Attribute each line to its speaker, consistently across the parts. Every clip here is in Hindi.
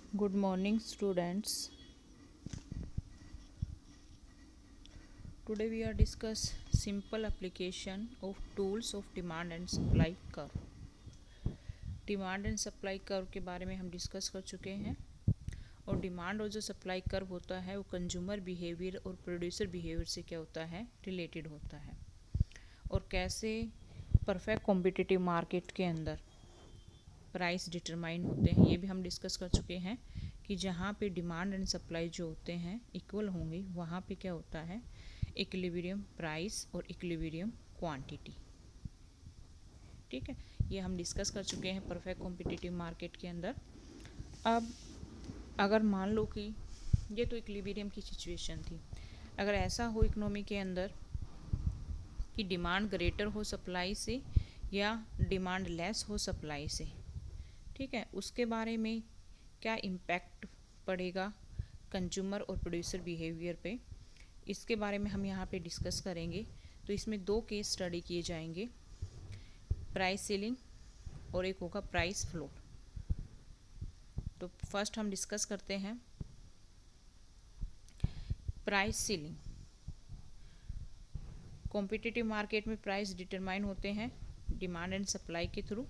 Speaker 1: Good morning, students. Today we are discuss simple application of tools of demand and supply curve. Demand and supply curve के बारे में हम डिस्कस कर चुके हैं और डिमांड और जो सप्लाई कर्व होता है वो कंज्यूमर बिहेवियर और प्रोड्यूसर बिहेवियर से क्या होता है रिलेटेड होता है और कैसे परफेक्ट कॉम्पिटिटिव मार्केट के अंदर प्राइस डिटरमाइन होते हैं ये भी हम डिस्कस कर चुके हैं कि जहाँ पे डिमांड एंड सप्लाई जो होते हैं इक्वल होंगे वहाँ पे क्या होता है इक्विलिब्रियम प्राइस और इक्विलिब्रियम क्वांटिटी। ठीक है, ये हम डिस्कस कर चुके हैं परफेक्ट कॉम्पिटिटिव मार्केट के अंदर। अब अगर मान लो कि ये तो इक्विलिब्रियम की सिचुएशन थी, अगर ऐसा हो इकोनॉमी के अंदर कि डिमांड ग्रेटर हो सप्लाई से या डिमांड लेस हो सप्लाई से, ठीक है, उसके बारे में क्या इम्पैक्ट पड़ेगा कंज्यूमर और प्रोड्यूसर बिहेवियर पे, इसके बारे में हम यहाँ पे डिस्कस करेंगे। तो इसमें दो केस स्टडी किए जाएंगे, प्राइस सीलिंग और एक होगा प्राइस फ्लोर। तो फर्स्ट हम डिस्कस करते हैं प्राइस सीलिंग। कॉम्पिटिटिव मार्केट में प्राइस डिटरमाइन होते हैं डिमांड एंड सप्लाई के through.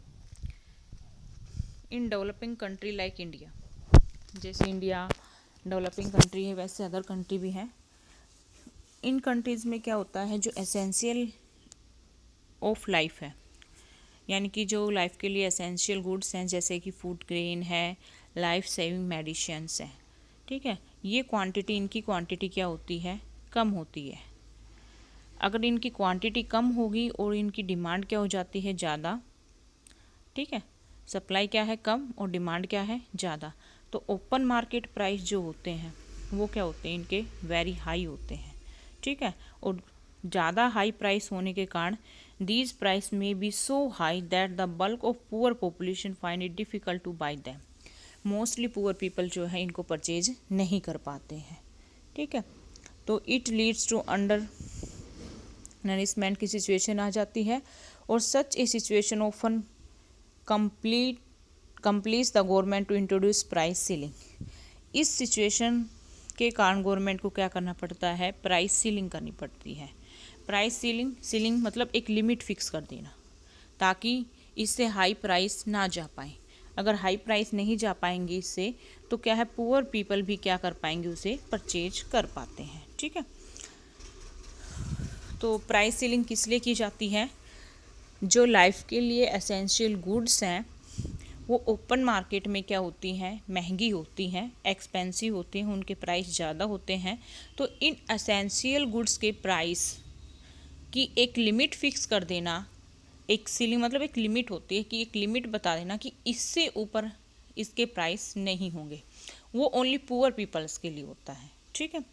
Speaker 1: In developing country like India, जैसे इंडिया डेवलपिंग कंट्री है वैसे अदर कंट्री भी हैं। इन कंट्रीज़ में क्या होता है जो एसेंशियल ऑफ लाइफ है, यानी कि जो लाइफ के लिए एसेंशियल गुड्स हैं जैसे कि फूड ग्रेन है, लाइफ सेविंग मेडिसिन्स हैं, ठीक है, ये क्वांटिटी, इनकी क्वांटिटी क्या होती है कम होती है। अगर इनकी क्वांटिटी कम होगी और इनकी डिमांड क्या हो जाती है ज़्यादा, ठीक है, सप्लाई क्या है कम और डिमांड क्या है ज़्यादा, तो ओपन मार्केट प्राइस जो होते हैं वो क्या होते हैं इनके वेरी हाई होते हैं, ठीक है। और ज़्यादा हाई प्राइस होने के कारण these price may be so high that the bulk of poor population find it difficult to buy them. Mostly poor people जो है इनको परचेज नहीं कर पाते हैं, ठीक है। तो it leads to undernourishment की सिचुएशन आ जाती है और such a situation often completes the government to introduce price ceiling. इस सिचुएशन के कारण गवर्नमेंट को क्या करना पड़ता है, प्राइस सीलिंग करनी पड़ती है। प्राइस सीलिंग मतलब एक लिमिट फिक्स कर देना ताकि इससे हाई प्राइस ना जा पाए। अगर हाई प्राइस नहीं जा पाएंगे इससे तो क्या है पुअर पीपल भी क्या कर पाएंगे, उसे परचेज कर पाते हैं, ठीक है। तो प्राइस सीलिंग किस लिए की जाती है, जो लाइफ के लिए एसेंशियल गुड्स हैं वो ओपन मार्केट में क्या होती हैं महंगी होती हैं, एक्सपेंसिव होती हैं, उनके प्राइस ज़्यादा होते हैं। तो इन एसेंशियल गुड्स के प्राइस की एक लिमिट फिक्स कर देना, एक सीलिंग मतलब एक लिमिट होती है कि एक लिमिट बता देना कि इससे ऊपर इसके प्राइस नहीं होंगे, वो ओनली पुअर पीपल्स के लिए होता है, ठीक है।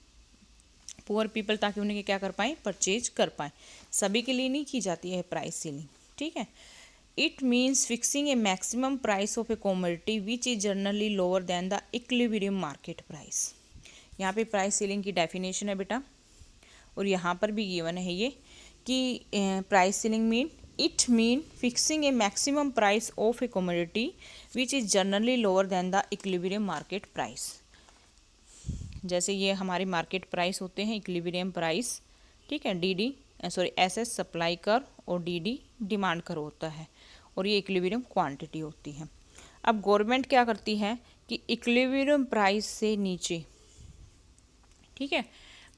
Speaker 1: पुअर पीपल ताकि उन्हें क्या कर पाएँ, परचेज कर पाएँ, सभी के लिए नहीं की जाती है प्राइस सीलिंग, ठीक है। It means fixing A maximum price of A commodity which is generally lower than the equilibrium market price. यहाँ पे प्राइस सीलिंग की डेफिनेशन है बेटा, और यहाँ पर भी गिवन है ये कि price ceiling it mean fixing A maximum price of A commodity which is generally lower than the equilibrium market price. जैसे ये हमारे मार्केट प्राइस होते हैं इक्विलिब्रियम प्राइस, ठीक है, एसएस सप्लाई कर्व और डीडी डिमांड कर्व होता है और ये इक्विलिब्रियम क्वांटिटी होती है। अब गवर्नमेंट क्या करती है कि इक्विलिब्रियम प्राइस से नीचे, ठीक है,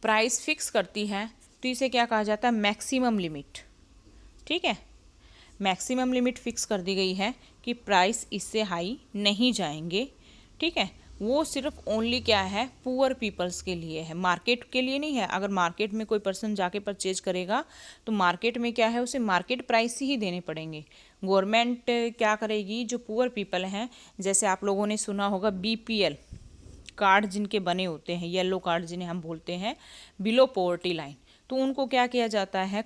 Speaker 1: प्राइस फिक्स करती है, तो इसे क्या कहा जाता है मैक्सिमम लिमिट, ठीक है। मैक्सिमम लिमिट फिक्स कर दी गई है कि प्राइस इससे हाई नहीं जाएंगे, ठीक है। वो सिर्फ ओनली क्या है पुअर पीपल्स के लिए है, मार्केट के लिए नहीं है। अगर मार्केट में कोई पर्सन जाके परचेज करेगा तो मार्केट में क्या है उसे मार्केट प्राइस ही देने पड़ेंगे। गवर्नमेंट क्या करेगी, जो पुअर पीपल हैं, जैसे आप लोगों ने सुना होगा बीपीएल कार्ड जिनके बने होते हैं, येलो कार्ड जिन्हें हम बोलते हैं बिलो पॉवर्टी लाइन, तो उनको क्या किया जाता है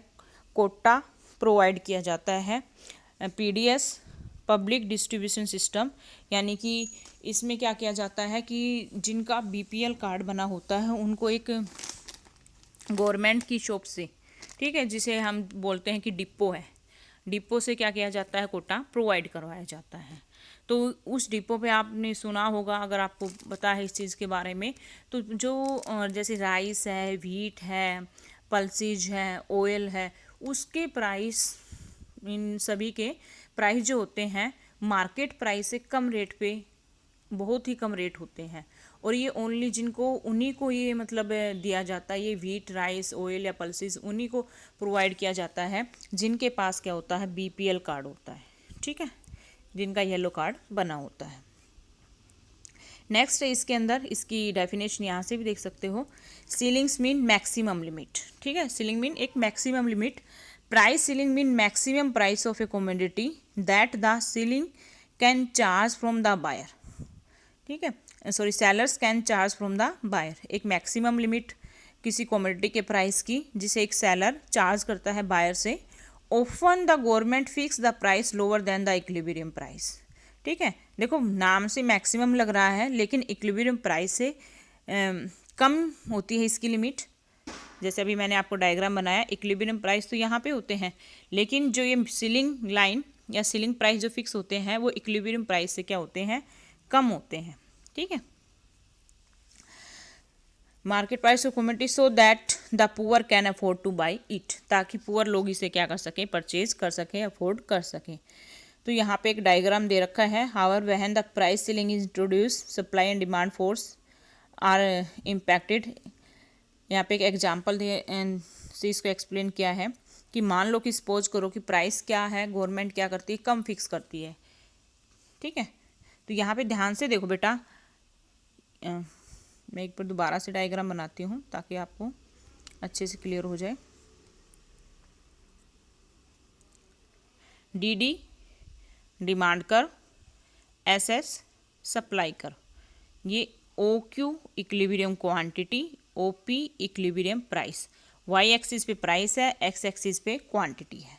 Speaker 1: कोटा प्रोवाइड किया जाता है, पीडीएस पब्लिक डिस्ट्रीब्यूशन सिस्टम, यानी कि इसमें क्या किया जाता है कि जिनका बीपीएल कार्ड बना होता है उनको एक गवर्नमेंट की शॉप से, ठीक है, जिसे हम बोलते हैं कि डिपो है, डिपो से क्या किया जाता है कोटा प्रोवाइड करवाया जाता है। तो उस डिपो पे आपने सुना होगा, अगर आपको पता है इस चीज़ के बारे में, तो जो जैसे राइस है, व्हीट है, पल्सीज है, ऑयल है, उसके प्राइस, इन सभी के प्राइस जो होते हैं मार्केट प्राइस से कम रेट पे, बहुत ही कम रेट होते हैं। और ये ओनली जिनको, उन्हीं को ये मतलब दिया जाता है, ये व्हीट, राइस, ऑयल या पल्सेस उन्हीं को प्रोवाइड किया जाता है जिनके पास क्या होता है, बीपीएल कार्ड होता है, ठीक है, जिनका येलो कार्ड बना होता है। नेक्स्ट है इसके अंदर, इसकी डेफिनेशन यहाँ से भी देख सकते हो, सीलिंग्स मीन मैक्सिमम लिमिट, ठीक है, सीलिंग मीन एक maximum limit, price ceiling mean maximum price of a commodity that the ceiling can charge from the buyer, ठीक है, sorry sellers can charge from the buyer, एक मैक्सिमम लिमिट किसी कमोडिटी के प्राइस की जिसे एक सेलर चार्ज करता है बायर से। Often the government fix the price lower than the equilibrium price, ठीक है, देखो नाम से मैक्सिमम लग रहा है लेकिन इक्विलिब्रियम प्राइस से कम होती है इसकी लिमिट। जैसे अभी मैंने आपको डायग्राम बनाया, इक्विलिब्रियम प्राइस तो यहाँ पे होते हैं, लेकिन जो ये सीलिंग लाइन या सीलिंग प्राइस जो फिक्स होते हैं वो इक्विलिब्रियम प्राइस से क्या होते हैं, कम होते हैं, ठीक है। Market price of commodity so that the poor can afford two by it, ताकि पुअर लोग इसे क्या कर सकें, परचेज कर सकें, अफोर्ड कर सकें। तो यहाँ पे एक डायग्राम दे रखा है, however when the price ceiling is introduce supply and demand force are impacted. यहाँ पे एक एग्जाम्पल से इसको एक्सप्लेन किया है कि मान लो कि सपोज करो कि प्राइस क्या है, गवर्नमेंट क्या करती है, कम फिक्स करती है, ठीक है। तो यहाँ पे ध्यान से देखो बेटा, मैं एक बार दोबारा से डायग्राम बनाती हूँ ताकि आपको अच्छे से क्लियर हो जाए। D demand curve, S supply curve, ये OQ equilibrium quantity, OP equilibrium price, Y axis पे प्राइस है, एक्स एक्सिस पे क्वांटिटी है।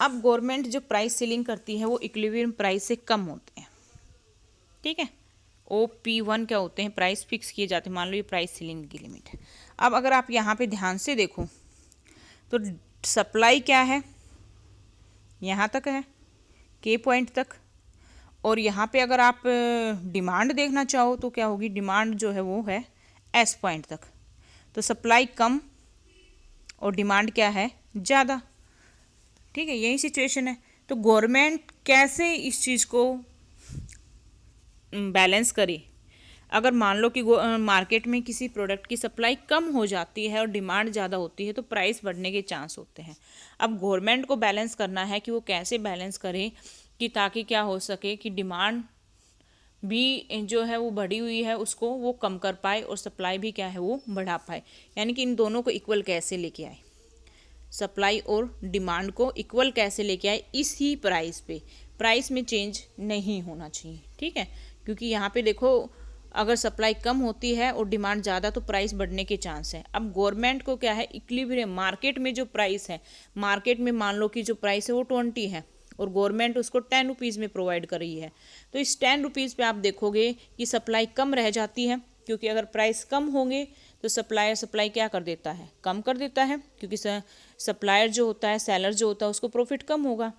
Speaker 1: अब गवर्नमेंट जो प्राइस सीलिंग करती है वो इक्विलिब्रियम प्राइस से कम होते हैं, ठीक है। OP1 क्या होते हैं, प्राइस फिक्स किए जाते हैं, मान लो ये प्राइस सीलिंग की लिमिट है। अब अगर आप यहाँ पे ध्यान से देखो तो सप्लाई क्या है, यहाँ तक है, के पॉइंट तक, और यहाँ पे अगर आप डिमांड देखना चाहो तो क्या होगी, डिमांड जो है वो है एस पॉइंट तक। तो सप्लाई कम और डिमांड क्या है, ज़्यादा, ठीक है, यही सिचुएशन है। तो गवर्नमेंट कैसे इस चीज़ को बैलेंस करे, अगर मान लो कि मार्केट में किसी प्रोडक्ट की सप्लाई कम हो जाती है और डिमांड ज़्यादा होती है तो प्राइस बढ़ने के चांस होते हैं। अब गवर्नमेंट को बैलेंस करना है कि वो कैसे बैलेंस करे कि ताकि क्या हो सके कि डिमांड भी जो है वो बढ़ी हुई है उसको वो कम कर पाए और सप्लाई भी क्या है वो बढ़ा पाए, यानी कि इन दोनों को इक्वल कैसे लेके आए, सप्लाई और डिमांड को इक्वल कैसे लेके आए, इसी प्राइस पे, प्राइस में चेंज नहीं होना चाहिए, ठीक है। क्योंकि यहाँ पे देखो अगर सप्लाई कम होती है और डिमांड ज़्यादा तो प्राइस बढ़ने के चांस है। अब गवर्नमेंट को क्या है, इक्विलिब्रियम, मार्केट में जो प्राइस है, मार्केट में मान लो कि जो प्राइस है वो 20 है और गवर्नमेंट उसको 10 रुपीज़ में प्रोवाइड कर रही है, तो इस 10 रुपीज़ पे आप देखोगे कि सप्लाई कम रह जाती है, क्योंकि अगर प्राइस कम होंगे तो सप्लायर सप्लाई क्या कर देता है, कम कर देता है, क्योंकि सप्लायर जो होता है, सेलर जो होता है, उसको प्रॉफिट कम होगा।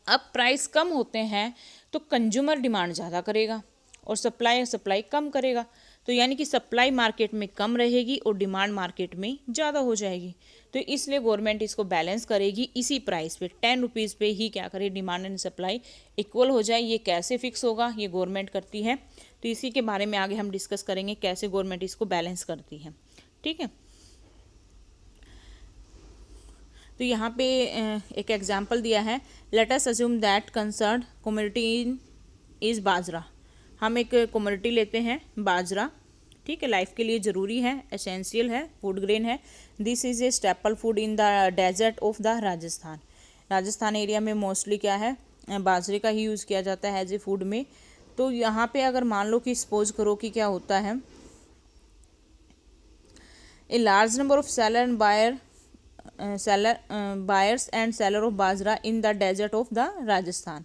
Speaker 1: अब प्राइस कम होते हैं तो कंज्यूमर डिमांड ज़्यादा करेगा और सप्लायर सप्लाई कम करेगा, तो यानी कि सप्लाई मार्केट में कम रहेगी और डिमांड मार्केट में ज़्यादा हो जाएगी। तो इसलिए गवर्नमेंट इसको बैलेंस करेगी, इसी प्राइस पे 10 रुपीज़ पे ही क्या करे, डिमांड एंड सप्लाई इक्वल हो जाए। ये कैसे फिक्स होगा, ये गवर्नमेंट करती है, तो इसी के बारे में आगे हम डिस्कस करेंगे कैसे गवर्नमेंट इसको बैलेंस करती है, ठीक है। तो यहाँ पे एक एग्जाम्पल दिया है, let us assume that concern commodity is बाजरा। हम एक कमोडिटी लेते हैं बाजरा, ठीक है, लाइफ के लिए ज़रूरी है, एसेंशियल है, फूड ग्रेन है। This is a staple food in the desert of the Rajasthan. Rajasthan area में मोस्टली क्या है, बाजरे का ही यूज़ किया जाता है एज ए फूड में। तो यहाँ पे अगर मान लो कि सपोज करो कि क्या होता है, a large number of seller and buyers and seller of bajra in the desert of the Rajasthan.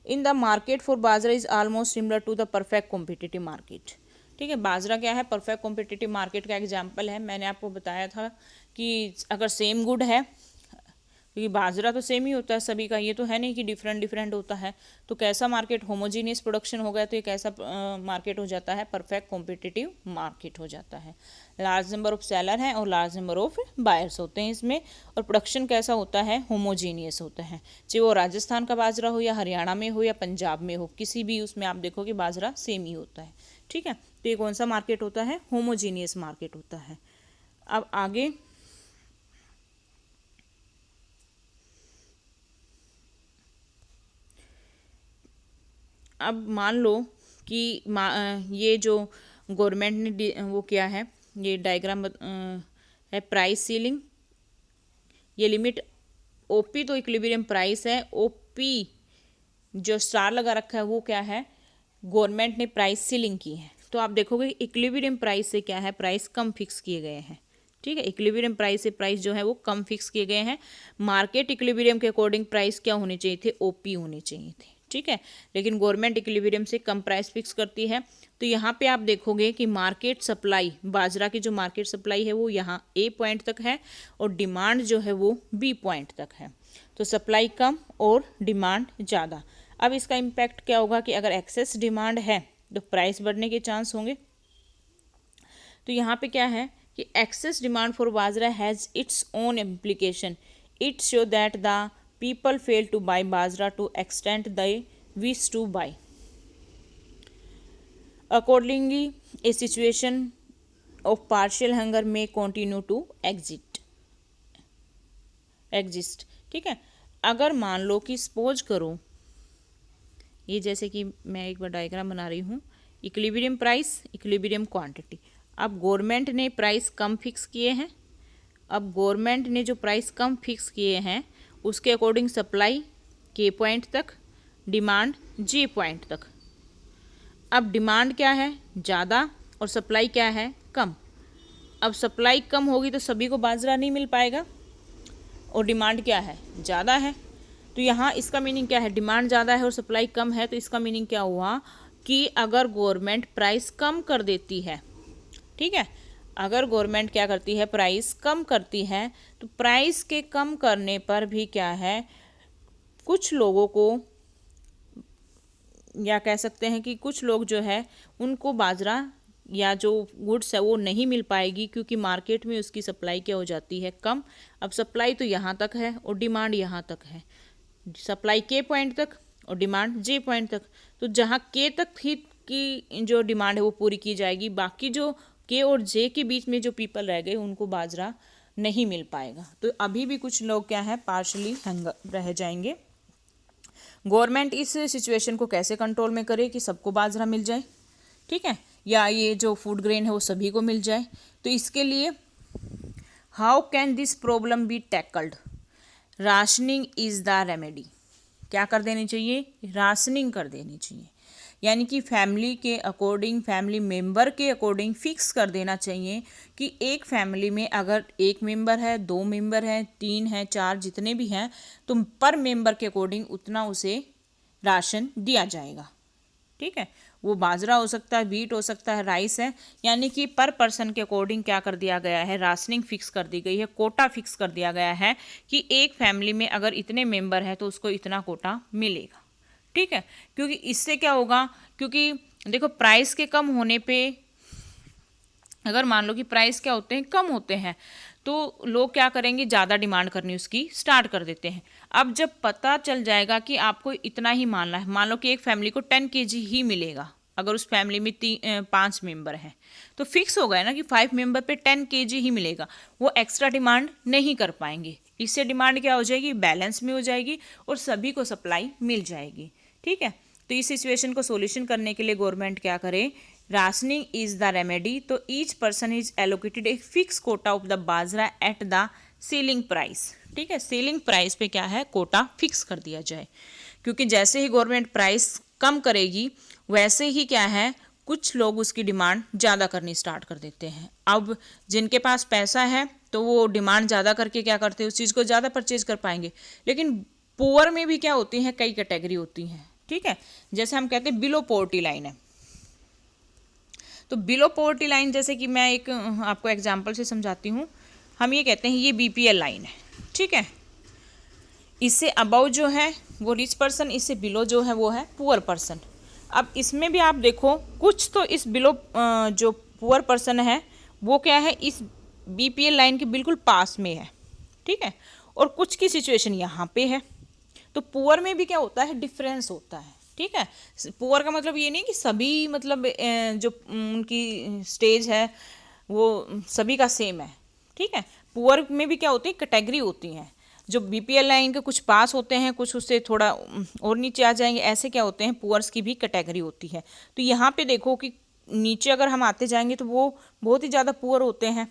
Speaker 1: In the market for bajra is almost similar to the perfect competitive market. ठीक है, बाजरा क्या है, परफेक्ट कॉम्पिटिटिव मार्केट का एग्जाम्पल है। मैंने आपको बताया था कि अगर सेम गुड है क्योंकि बाजरा तो सेम ही होता है सभी का, ये तो है नहीं कि डिफरेंट डिफरेंट होता है। तो कैसा मार्केट, होमोजीनियस प्रोडक्शन हो गया तो ये कैसा मार्केट हो जाता है, परफेक्ट कॉम्पिटिटिव मार्केट हो जाता है। लार्ज नंबर ऑफ सेलर हैं और लार्ज नंबर ऑफ बायर्स होते हैं इसमें, और प्रोडक्शन कैसा होता है, होमोजीनियस होता है। चाहे वो राजस्थान का बाजरा हो या हरियाणा में हो या पंजाब में हो, किसी भी उसमें आप देखो कि बाजरा सेम ही होता है। ठीक है, तो ये कौन सा मार्केट होता है, होमोजीनियस मार्केट होता है। अब आगे अब मान लो कि ये जो गवर्नमेंट ने वो किया है, ये डायग्राम है प्राइस सीलिंग, ये लिमिट ओपी तो इक्विलिब्रियम प्राइस है, ओपी जो स्टार लगा रखा है वो क्या है, गवर्नमेंट ने प्राइस सीलिंग की है। तो आप देखोगे इक्विलिब्रियम प्राइस से क्या है, प्राइस कम फिक्स किए गए हैं। ठीक है, इक्विलिब्रियम प्राइस से प्राइस जो है वो कम फिक्स किए गए हैं। मार्केट इक्विलिब्रियम के अकॉर्डिंग प्राइस क्या होने चाहिए थे, ओपी होने चाहिए थे। ठीक है, लेकिन गवर्नमेंट इक्विलिब्रियम से कम प्राइस फिक्स करती है। तो यहाँ पे आप देखोगे कि मार्केट सप्लाई, बाजरा की जो मार्केट सप्लाई है वो यहाँ ए पॉइंट तक है और डिमांड जो है वो बी पॉइंट तक है। तो सप्लाई कम और डिमांड ज़्यादा। अब इसका इम्पैक्ट क्या होगा कि अगर एक्सेस डिमांड है तो प्राइस बढ़ने के चांस होंगे। तो यहाँ पे क्या है कि excess demand for bajra has its own implication, it show that the people fail to buy bajra to extent they wish to buy. Accordingly, a situation of partial hunger may continue to exist. ठीक है, अगर मान लो कि सपोज करो, ये जैसे कि मैं एक बार डायग्राम बना रही हूँ, इक्विलिब्रियम प्राइस, इक्विलिब्रियम क्वांटिटी। अब गवर्नमेंट ने प्राइस कम फिक्स किए हैं, अब गवर्नमेंट ने जो प्राइस कम फिक्स किए हैं उसके अकॉर्डिंग सप्लाई के पॉइंट तक, डिमांड जी पॉइंट तक। अब डिमांड क्या है, ज़्यादा, और सप्लाई क्या है, कम। अब सप्लाई कम होगी तो सभी को बाजरा नहीं मिल पाएगा, और डिमांड क्या है, ज़्यादा है। तो यहाँ इसका मीनिंग क्या है, डिमांड ज़्यादा है और सप्लाई कम है, तो इसका मीनिंग क्या हुआ कि अगर गवर्नमेंट प्राइस कम कर देती है, ठीक है, अगर गवर्नमेंट क्या करती है, प्राइस कम करती है, तो प्राइस के कम करने पर भी क्या है, कुछ लोगों को, या कह सकते हैं कि कुछ लोग जो है उनको बाजरा या जो गुड्स है वो नहीं मिल पाएगी, क्योंकि मार्केट में उसकी सप्लाई क्या हो जाती है, कम। अब सप्लाई तो यहाँ तक है और डिमांड यहाँ तक है, सप्लाई के पॉइंट तक और डिमांड जे पॉइंट तक। तो जहाँ के तक ही की जो डिमांड है वो पूरी की जाएगी, बाकी जो के और जे के बीच में जो पीपल रह गए उनको बाजरा नहीं मिल पाएगा। तो अभी भी कुछ लोग क्या है, पार्शली हंगर रह जाएंगे। गवर्नमेंट इस सिचुएशन को कैसे कंट्रोल में करे कि सबको बाजरा मिल जाए, ठीक है, या ये जो फूड ग्रेन है वो सभी को मिल जाए। तो इसके लिए how can this problem B tackled, rationing is the remedy. क्या कर देनी चाहिए, राशनिंग कर देनी चाहिए, यानी कि फैमिली के अकॉर्डिंग, फैमिली मेंबर के अकॉर्डिंग फिक्स कर देना चाहिए कि एक फैमिली में अगर एक मेंबर है, दो मेंबर हैं, तीन हैं, चार, जितने भी हैं, तो पर मेंबर के अकॉर्डिंग उतना उसे राशन दिया जाएगा। ठीक है, वो बाजरा हो सकता है, व्हीट हो सकता है, राइस है, यानी कि पर पर्सन के अकॉर्डिंग क्या कर दिया गया है, राशनिंग फिक्स कर दी गई है, कोटा फिक्स कर दिया गया है कि एक फैमिली में अगर इतने मेंबर हैं तो उसको इतना कोटा मिलेगा। ठीक है, क्योंकि इससे क्या होगा, क्योंकि देखो प्राइस के कम होने पे, अगर मान लो कि प्राइस क्या होते हैं, कम होते हैं, तो लोग क्या करेंगे, ज़्यादा डिमांड करनी उसकी स्टार्ट कर देते हैं। अब जब पता चल जाएगा कि आपको इतना ही मानना है, मान लो कि एक फैमिली को 10 kg ही मिलेगा, अगर उस फैमिली में 5 मेंबर हैं, तो फिक्स हो गया ना कि 5 मेंबर पे 10 kg ही मिलेगा, वो एक्स्ट्रा डिमांड नहीं कर पाएंगे। इससे डिमांड क्या हो जाएगी, बैलेंस में हो जाएगी और सभी को सप्लाई मिल जाएगी। ठीक है, तो इस सिचुएशन को सोल्यूशन करने के लिए गवर्नमेंट क्या करे, राशनिंग इज द रेमेडी। तो each person is allocated a fix Kota of the bajra at the selling price. ठीक है, सेलिंग प्राइस पे क्या है, कोटा फिक्स कर दिया जाए, क्योंकि जैसे ही गवर्नमेंट प्राइस कम करेगी वैसे ही क्या है, कुछ लोग उसकी डिमांड ज़्यादा करनी स्टार्ट कर देते हैं। अब जिनके पास पैसा है तो वो डिमांड ज़्यादा करके क्या करते हैं, उस चीज़ को ज़्यादा परचेज कर पाएंगे। लेकिन पुअर में भी क्या होती हैं, कई कैटेगरी होती हैं। ठीक है, जैसे हम कहते हैं बिलो पॉवर्टी लाइन है, तो बिलो पॉवर्टी लाइन, जैसे कि मैं एक आपको एग्जांपल से समझाती हूँ, हम ये कहते हैं ये बीपीएल लाइन है। ठीक है, इससे अबव जो है वो रिच पर्सन, इससे बिलो जो है वो है पुअर पर्सन। अब इसमें भी आप देखो कुछ तो इस बिलो जो पुअर पर्सन है वो क्या है इस बीपीएल लाइन के बिल्कुल पास में है, ठीक है, और कुछ की सिचुएशन यहाँ पे है। तो पुअर में भी क्या होता है, डिफरेंस होता है, ठीक है। पुअर का मतलब ये नहीं कि सभी मतलब जो उनकी स्टेज है वो सभी का सेम है, ठीक है। पुअर में भी क्या होती है, कैटेगरी होती हैं। जो बीपीएल लाइन के कुछ पास होते हैं, कुछ उससे थोड़ा और नीचे आ जाएंगे, ऐसे क्या होते हैं, पुअर्स की भी कैटेगरी होती है। तो यहाँ पे देखो कि नीचे अगर हम आते जाएंगे तो वो बहुत ही ज़्यादा पुअर होते हैं,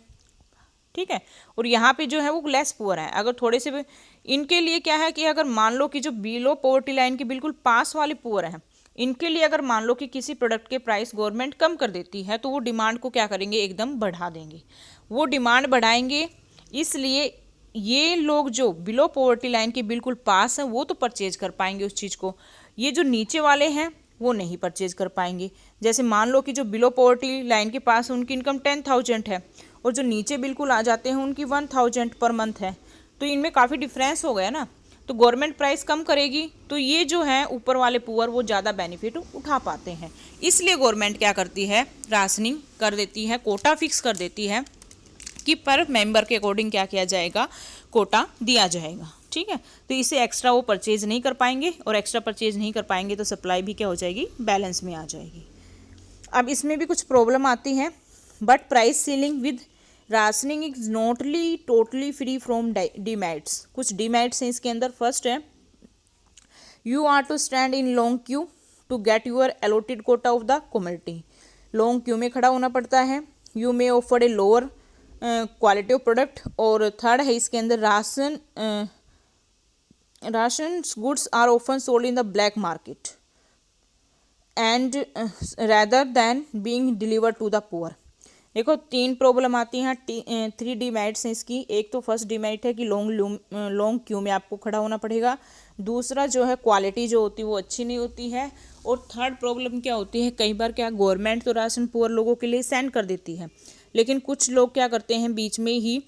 Speaker 1: ठीक है, और यहाँ पे जो है वो लेस पुअर है। अगर थोड़े से भी इनके लिए क्या है कि अगर मान लो कि जो बिलो पॉवर्टी लाइन के बिल्कुल पास वाले पुअर हैं, इनके लिए अगर मान लो कि किसी प्रोडक्ट के प्राइस गवर्नमेंट कम कर देती है तो वो डिमांड को क्या करेंगे, एकदम बढ़ा देंगे। वो डिमांड बढ़ाएंगे, इसलिए ये लोग जो बिलो पॉवर्टी लाइन के बिल्कुल पास हैं वो तो परचेज कर पाएंगे उस चीज़ को, ये जो नीचे वाले हैं वो नहीं परचेज कर पाएंगे। जैसे मान लो कि जो बिलो पॉवर्टी लाइन के पास उनकी इनकम 10,000 है और जो नीचे बिल्कुल आ जाते हैं उनकी 1,000 पर मंथ है, तो इनमें काफ़ी डिफरेंस हो गया ना। तो गवर्नमेंट प्राइस कम करेगी तो ये जो है ऊपर वाले पुअर वो ज़्यादा बेनिफिट उठा पाते हैं। इसलिए गवर्नमेंट क्या करती है, राशनिंग कर देती है, कोटा फिक्स कर देती है कि पर मेंबर के अकॉर्डिंग क्या किया जाएगा, कोटा दिया जाएगा, ठीक है। तो इसे एक्स्ट्रा वो परचेज नहीं कर पाएंगे, और एक्स्ट्रा परचेज नहीं कर पाएंगे तो सप्लाई भी क्या हो जाएगी, बैलेंस में आ जाएगी। अब इसमें भी कुछ प्रॉब्लम आती है, but price ceiling with rationing is not totally free from demerits. कुछ डीमैट्स हैं इसके अंदर। फर्स्ट है, you are to stand in long queue to get your allotted quota of the community. Long queue में खड़ा होना पड़ता है। You may offer a lower quality of product. और थर्ड है इसके अंदर, ration goods are often sold in the black market and rather than being delivered to the poor. देखो 3 प्रॉब्लम आती हैं, 3 डीमेरिट्स हैं इसकी। एक तो फर्स्ट डीमेरिट है कि लॉन्ग क्यू में आपको खड़ा होना पड़ेगा। दूसरा जो है, क्वालिटी जो होती है वो अच्छी नहीं होती है। और थर्ड प्रॉब्लम क्या होती है, कई बार क्या गवर्नमेंट तो राशन पुअर लोगों के लिए सेंड कर देती है, लेकिन कुछ लोग क्या करते हैं, बीच में ही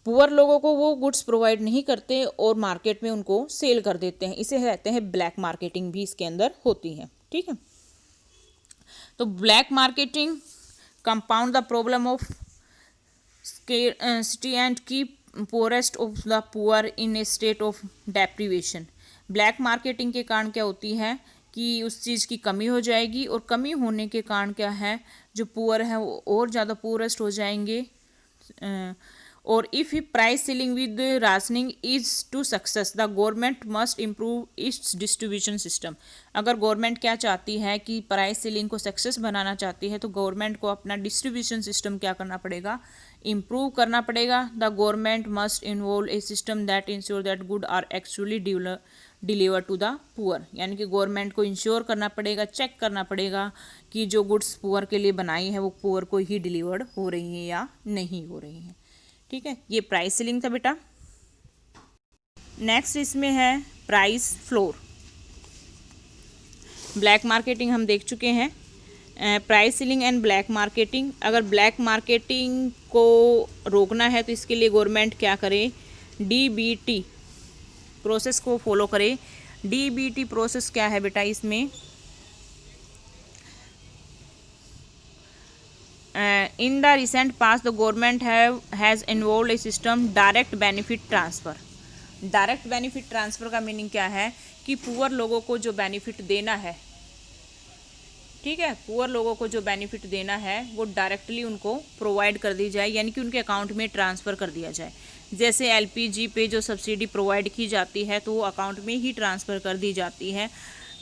Speaker 1: पुअर लोगों को वो गुड्स प्रोवाइड नहीं करते और मार्केट में उनको सेल कर देते हैं। इसे कहते हैं ब्लैक मार्केटिंग, भी इसके अंदर होती है, ठीक है। तो black marketing compound the problem of scarcity and keep poorest of the poor in a state of deprivation। Black marketing के कारण क्या होती है कि उस चीज़ की कमी हो जाएगी, और कमी होने के कारण क्या है, जो पुअर है वो और ज़्यादा पुअरेस्ट हो जाएंगे। और if price ceiling with rationing is to success the government must improve its distribution system. अगर गवर्नमेंट क्या चाहती है कि प्राइस सीलिंग को सक्सेस बनाना चाहती है तो गवर्नमेंट को अपना डिस्ट्रीब्यूशन सिस्टम क्या करना पड़ेगा, इम्प्रूव करना पड़ेगा। The government must involve a system that insure that good are actually deliver to the poor. यानी कि गवर्नमेंट को इंश्योर करना पड़ेगा, चेक करना पड़ेगा कि जो गुड्स पुअर के लिए बनाई है वो पुअर को ही डिलीवर्ड हो रही है या नहीं हो रही है, ठीक है। ये प्राइस सीलिंग था बेटा। नेक्स्ट इसमें है प्राइस फ्लोर। ब्लैक मार्केटिंग हम देख चुके हैं, price ceiling and black marketing. अगर ब्लैक मार्केटिंग को रोकना है तो इसके लिए गवर्नमेंट क्या करे, डीबीटी प्रोसेस को फॉलो करे। डीबीटी प्रोसेस क्या है बेटा, इसमें in the recent past the government has involved a system direct benefit transfer। Direct benefit transfer का मीनिंग क्या है कि पुअर लोगों को जो बेनिफिट देना है, ठीक है, पुअर लोगों को जो बेनिफिट देना है वो डायरेक्टली उनको प्रोवाइड कर दी जाए, यानी कि उनके अकाउंट में ट्रांसफ़र कर दिया जाए। जैसे एलपीजी पे जो सब्सिडी प्रोवाइड की जाती है तो वो अकाउंट में ही ट्रांसफ़र कर दी जाती है,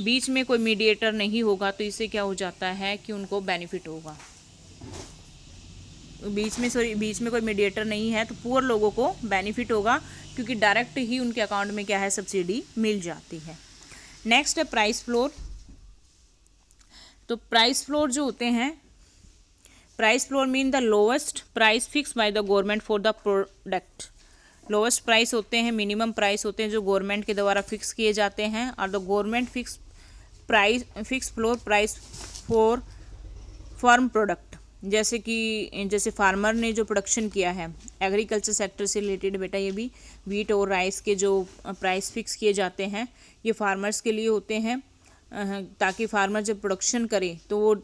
Speaker 1: बीच में कोई मीडिएटर नहीं होगा, तो इससे क्या हो जाता है कि उनको बेनिफिट होगा। बीच में कोई मीडिएटर नहीं है तो पुअर लोगों को बेनिफिट होगा, क्योंकि डायरेक्ट ही उनके अकाउंट में क्या है, सब्सिडी मिल जाती है। नेक्स्ट है प्राइस फ्लोर। तो प्राइस फ्लोर जो होते हैं, price floor mean the lowest price fix by the government for the product. Lowest price होते हैं, मिनिमम प्राइस होते हैं जो गवर्नमेंट के द्वारा फिक्स किए जाते हैं, और the government fix floor price for firm product. जैसे फार्मर ने जो प्रोडक्शन किया है एग्रीकल्चर सेक्टर से रिलेटेड बेटा, ये भी वीट और राइस के जो प्राइस फिक्स किए जाते हैं ये फार्मर्स के लिए होते हैं, ताकि फार्मर जब प्रोडक्शन करे तो वो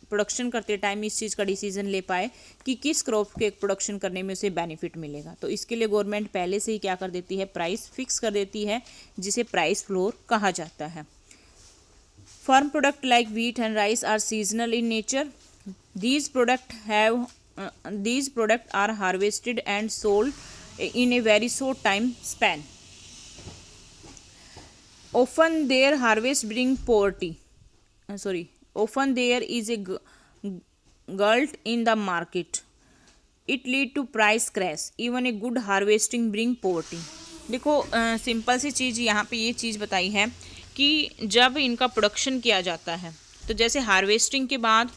Speaker 1: प्रोडक्शन करते टाइम इस चीज़ का डिसीजन ले पाए कि किस क्रॉप के प्रोडक्शन करने में उसे बेनिफिट मिलेगा। तो इसके लिए गवर्नमेंट पहले से ही क्या कर देती है, प्राइस फिक्स कर देती है, जिसे प्राइस फ्लोर कहा जाता है। Farm product like wheat and rice are seasonal in nature. These products are harvested and sold in a very short time span. Often their harvest bring poverty. Often there is a glut in the market. It lead to price crash. Even a good harvesting bring poverty. देखो सिंपल सी चीज़ यहाँ पे ये चीज़ बताई है कि जब इनका प्रोडक्शन किया जाता है तो जैसे हार्वेस्टिंग के बाद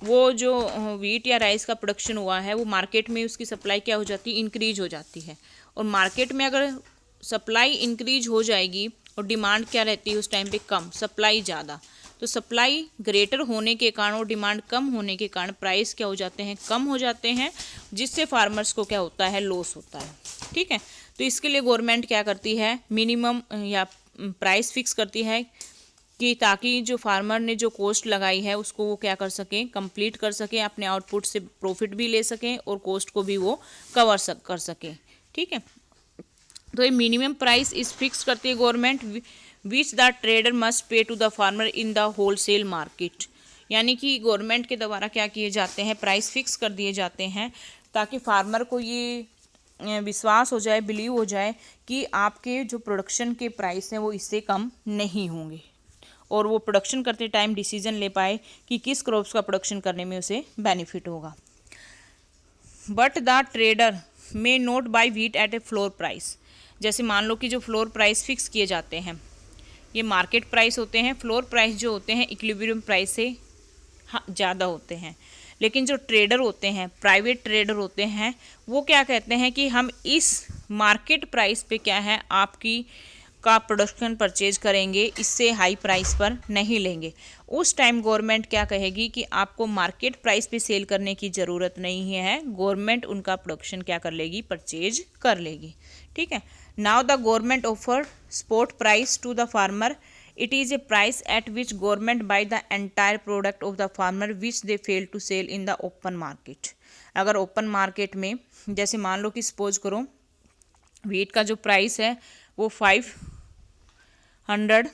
Speaker 1: वो जो वीट या राइस का प्रोडक्शन हुआ है वो मार्केट में उसकी सप्लाई क्या हो जाती है, इंक्रीज हो जाती है। और मार्केट में अगर सप्लाई इंक्रीज हो जाएगी और डिमांड क्या रहती है उस टाइम पे कम, सप्लाई ज़्यादा, तो सप्लाई ग्रेटर होने के कारण और डिमांड कम होने के कारण प्राइस क्या हो जाते हैं, कम हो जाते हैं, जिससे फार्मर्स को क्या होता है, लॉस होता है। ठीक है, तो इसके लिए गवर्नमेंट क्या करती है, मिनिमम या प्राइस फिक्स करती है कि ताकि जो फार्मर ने जो कॉस्ट लगाई है उसको वो क्या कर सकें, कंप्लीट कर सकें, अपने आउटपुट से प्रॉफिट भी ले सकें और कॉस्ट को भी वो कवर कर सकें। ठीक है, तो ये मिनिमम प्राइस इस फिक्स करती है government, which the trader must pay to the farmer in the wholesale market. यानी कि गवर्नमेंट के द्वारा क्या किए जाते हैं, प्राइस फिक्स कर दिए जाते हैं ताकि फार्मर को ये विश्वास हो जाए, बिलीव हो जाए कि आपके जो प्रोडक्शन के प्राइस हैं वो इससे कम नहीं होंगे, और वो प्रोडक्शन करते टाइम डिसीजन ले पाए कि किस क्रॉप्स का प्रोडक्शन करने में उसे बेनिफिट होगा। But the trader may not buy wheat at a floor price. जैसे मान लो कि जो फ्लोर प्राइस फिक्स किए जाते हैं ये मार्केट प्राइस होते हैं, फ्लोर प्राइस जो होते हैं इक्विलिब्रियम प्राइस से ज़्यादा होते हैं। लेकिन जो ट्रेडर होते हैं, प्राइवेट ट्रेडर होते हैं, वो क्या कहते हैं कि हम इस मार्केट प्राइस पे क्या है आपकी का प्रोडक्शन परचेज करेंगे, इससे हाई प्राइस पर नहीं लेंगे। उस टाइम गवर्नमेंट क्या कहेगी कि आपको मार्केट प्राइस पे सेल करने की ज़रूरत नहीं है, गवर्नमेंट उनका प्रोडक्शन क्या कर लेगी, परचेज कर लेगी। ठीक है, now the government offer spot price to the farmer. It is a price at which government buy the entire product of the farmer which they fail to sell in the open market. अगर ओपन मार्केट में जैसे मान लो कि सपोज करो वीट का जो प्राइस है वो 500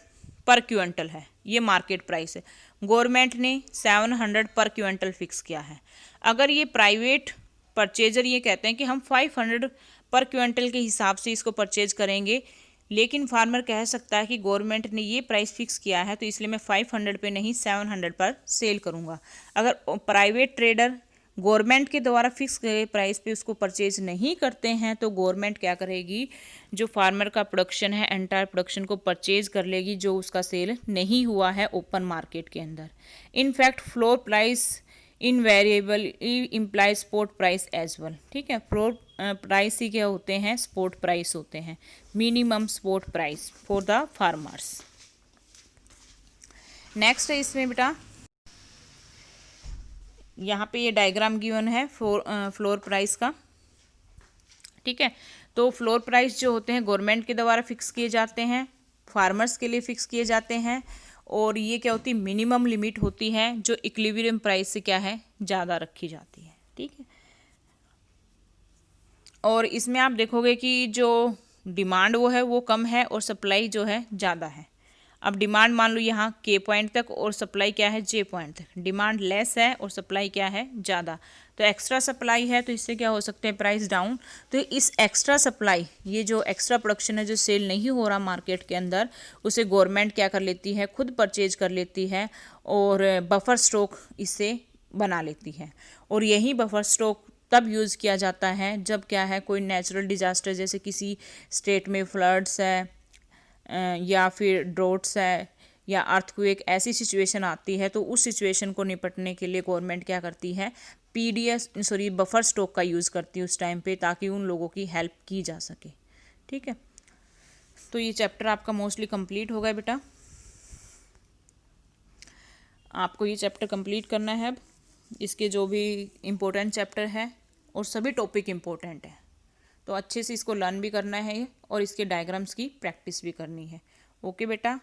Speaker 1: पर क्विंटल है, ये मार्केट प्राइस है, गवर्नमेंट ने 700 पर क्विंटल फिक्स किया है। अगर ये प्राइवेट परचेजर ये कहते हैं कि हम 500 पर क्विंटल के हिसाब से इसको परचेज करेंगे, लेकिन फार्मर कह सकता है कि गवर्नमेंट ने ये प्राइस फिक्स किया है तो इसलिए मैं 500 पे नहीं 700 पर सेल करूँगा। अगर प्राइवेट ट्रेडर गवर्नमेंट के द्वारा फिक्स किए प्राइस पे उसको परचेज नहीं करते हैं तो गवर्नमेंट क्या करेगी, जो फार्मर का प्रोडक्शन है एंटायर प्रोडक्शन को परचेज कर लेगी जो उसका सेल नहीं हुआ है ओपन मार्केट के अंदर। In fact floor price invariably imply spot price as well. ठीक है, फ्लोर प्राइस ही क्या होते हैं, स्पॉट प्राइस होते हैं, minimum spot price for the farmers. Next है इसमें बेटा यहाँ पे ये डायग्राम गिवन है फ्लोर प्राइस का। ठीक है, तो फ्लोर प्राइस जो होते हैं गवर्नमेंट के द्वारा फिक्स किए जाते हैं, फार्मर्स के लिए फिक्स किए जाते हैं, और ये क्या होती है, मिनिमम लिमिट होती है जो इक्विलिब्रियम प्राइस से क्या है, ज़्यादा रखी जाती है। ठीक है, और इसमें आप देखोगे कि जो डिमांड वो है वो कम है और सप्लाई जो है ज़्यादा है। अब डिमांड मान लो यहाँ के पॉइंट तक और सप्लाई क्या है, जे पॉइंट तक, डिमांड लेस है और सप्लाई क्या है, ज़्यादा, तो एक्स्ट्रा सप्लाई है तो इससे क्या हो सकते हैं, प्राइस डाउन। तो इस एक्स्ट्रा सप्लाई, ये जो एक्स्ट्रा प्रोडक्शन है जो सेल नहीं हो रहा मार्केट के अंदर, उसे गवर्नमेंट क्या कर लेती है, खुद परचेज कर लेती है और बफर स्टॉक इससे बना लेती है। और यही बफर स्टॉक तब यूज़ किया जाता है जब क्या है, कोई नेचुरल डिज़ास्टर जैसे किसी स्टेट में फ्लड्स है या फिर ड्रोट्स है या अर्थक्वेक, ऐसी सिचुएशन आती है तो उस सिचुएशन को निपटने के लिए गवर्नमेंट क्या करती है, बफर स्टॉक का यूज़ करती है उस टाइम पे, ताकि उन लोगों की हेल्प की जा सके। ठीक है, तो ये चैप्टर आपका मोस्टली कंप्लीट हो गया बेटा, आपको ये चैप्टर कंप्लीट करना है अब। इसके जो भी इम्पोर्टेंट चैप्टर है और सभी टॉपिक इम्पोर्टेंट है, तो अच्छे से इसको लर्न भी करना है और इसके डायग्राम्स की प्रैक्टिस भी करनी है। ओके बेटा।